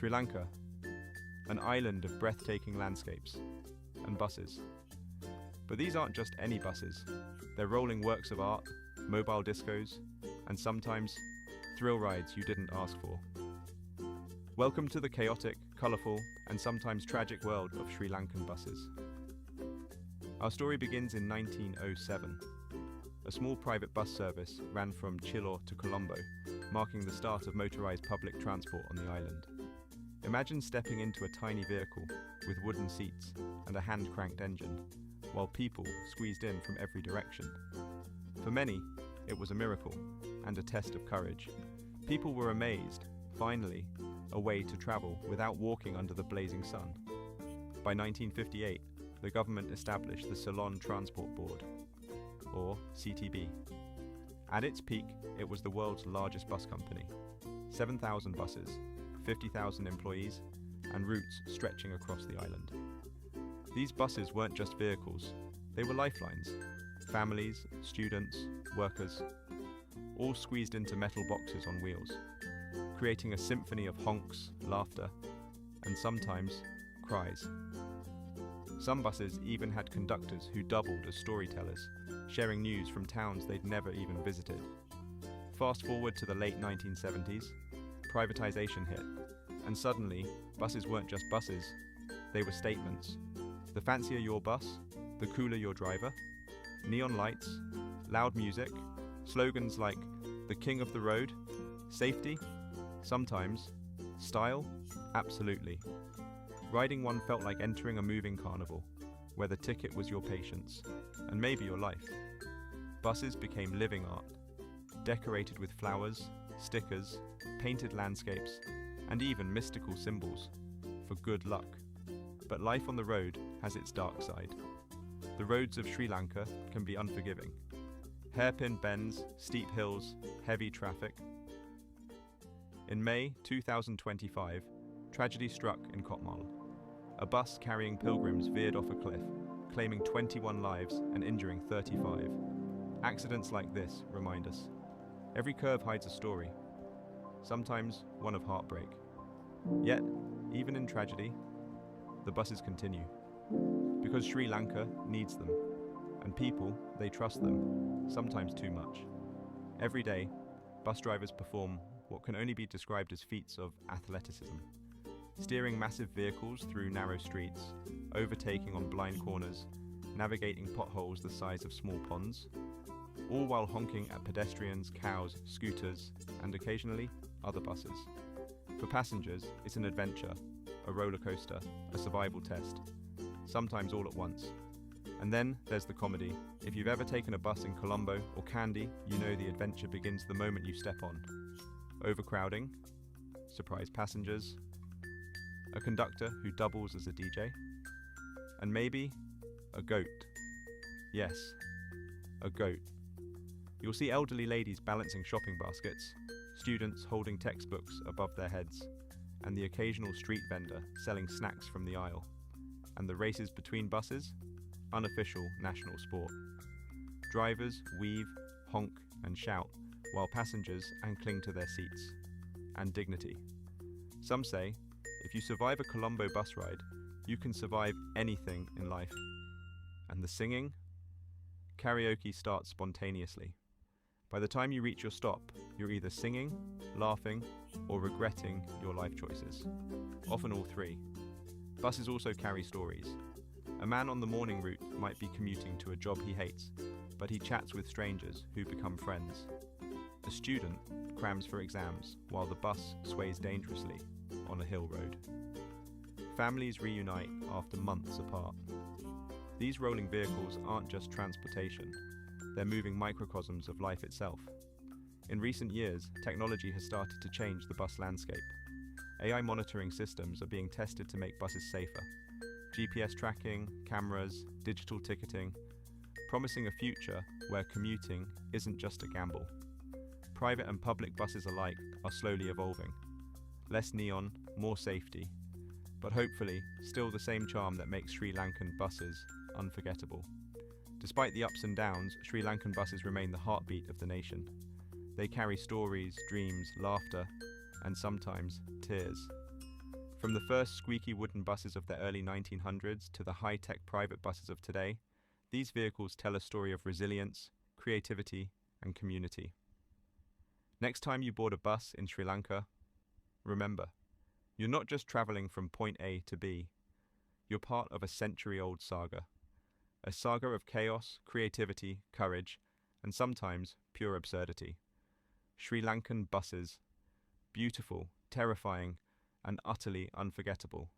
Sri Lanka, an island of breathtaking landscapes and buses. But these aren't just any buses. They're rolling works of art, mobile discos, and sometimes thrill rides you didn't ask for. Welcome to the chaotic, colourful, and sometimes tragic world of Sri Lankan buses. Our story begins in 1907. A small private bus service ran from Chiloor to Colombo, marking the start of motorised public transport on the island. Imagine stepping into a tiny vehicle with wooden seats and a hand-cranked engine, while people squeezed in from every direction. For many, it was a miracle and a test of courage. People were amazed, finally, a way to travel without walking under the blazing sun. By 1958, the government established the Ceylon Transport Board, or CTB. At its peak, it was the world's largest bus company. 7,000 buses, 50,000 employees, and routes stretching across the island. These buses weren't just vehicles, they were lifelines. Families, students, workers, all squeezed into metal boxes on wheels, creating a symphony of honks, laughter, and sometimes cries. Some buses even had conductors who doubled as storytellers, sharing news from towns they'd never even visited. Fast forward to the late 1970s, privatization hit, and suddenly, buses weren't just buses, they were statements. The fancier your bus, the cooler your driver. Neon lights, loud music, slogans like "the king of the road," safety, sometimes, style, absolutely. Riding one felt like entering a moving carnival, where the ticket was your patience, and maybe your life. Buses became living art, decorated with flowers, stickers, painted landscapes, and even mystical symbols, for good luck. But life on the road has its dark side. The roads of Sri Lanka can be unforgiving. Hairpin bends, steep hills, heavy traffic. In May 2025, tragedy struck in Kotmal. A bus carrying pilgrims veered off a cliff, claiming 21 lives and injuring 35. Accidents like this remind us. Every curve hides a story, sometimes one of heartbreak. Yet, even in tragedy, the buses continue. Because Sri Lanka needs them, and people, they trust them, sometimes too much. Every day, bus drivers perform what can only be described as feats of athleticism, steering massive vehicles through narrow streets, overtaking on blind corners, navigating potholes the size of small ponds, all while honking at pedestrians, cows, scooters, and occasionally other buses. For passengers, it's an adventure, a roller coaster, a survival test, sometimes all at once. And then there's the comedy. If you've ever taken a bus in Colombo or Kandy, you know the adventure begins the moment you step on. Overcrowding, surprise passengers, a conductor who doubles as a DJ, and maybe a goat. Yes, a goat. You'll see elderly ladies balancing shopping baskets, students holding textbooks above their heads, and the occasional street vendor selling snacks from the aisle. And the races between buses? Unofficial national sport. Drivers weave, honk, and shout, while passengers cling to their seats. And dignity. Some say, if you survive a Colombo bus ride, you can survive anything in life. And the singing? Karaoke starts spontaneously. By the time you reach your stop, you're either singing, laughing, or regretting your life choices. Often all three. Buses also carry stories. A man on the morning route might be commuting to a job he hates, but he chats with strangers who become friends. A student crams for exams while the bus sways dangerously on a hill road. Families reunite after months apart. These rolling vehicles aren't just transportation, they're moving microcosms of life itself. In recent years, technology has started to change the bus landscape. AI monitoring systems are being tested to make buses safer. GPS tracking, cameras, digital ticketing, promising a future where commuting isn't just a gamble. Private and public buses alike are slowly evolving. Less neon, more safety, but hopefully still the same charm that makes Sri Lankan buses unforgettable. Despite the ups and downs, Sri Lankan buses remain the heartbeat of the nation. They carry stories, dreams, laughter, and sometimes tears. From the first squeaky wooden buses of the early 1900s to the high-tech private buses of today, these vehicles tell a story of resilience, creativity, and community. Next time you board a bus in Sri Lanka, remember, you're not just traveling from point A to B, you're part of a century-old saga. A saga of chaos, creativity, courage, and sometimes pure absurdity. Sri Lankan buses, beautiful, terrifying, and utterly unforgettable.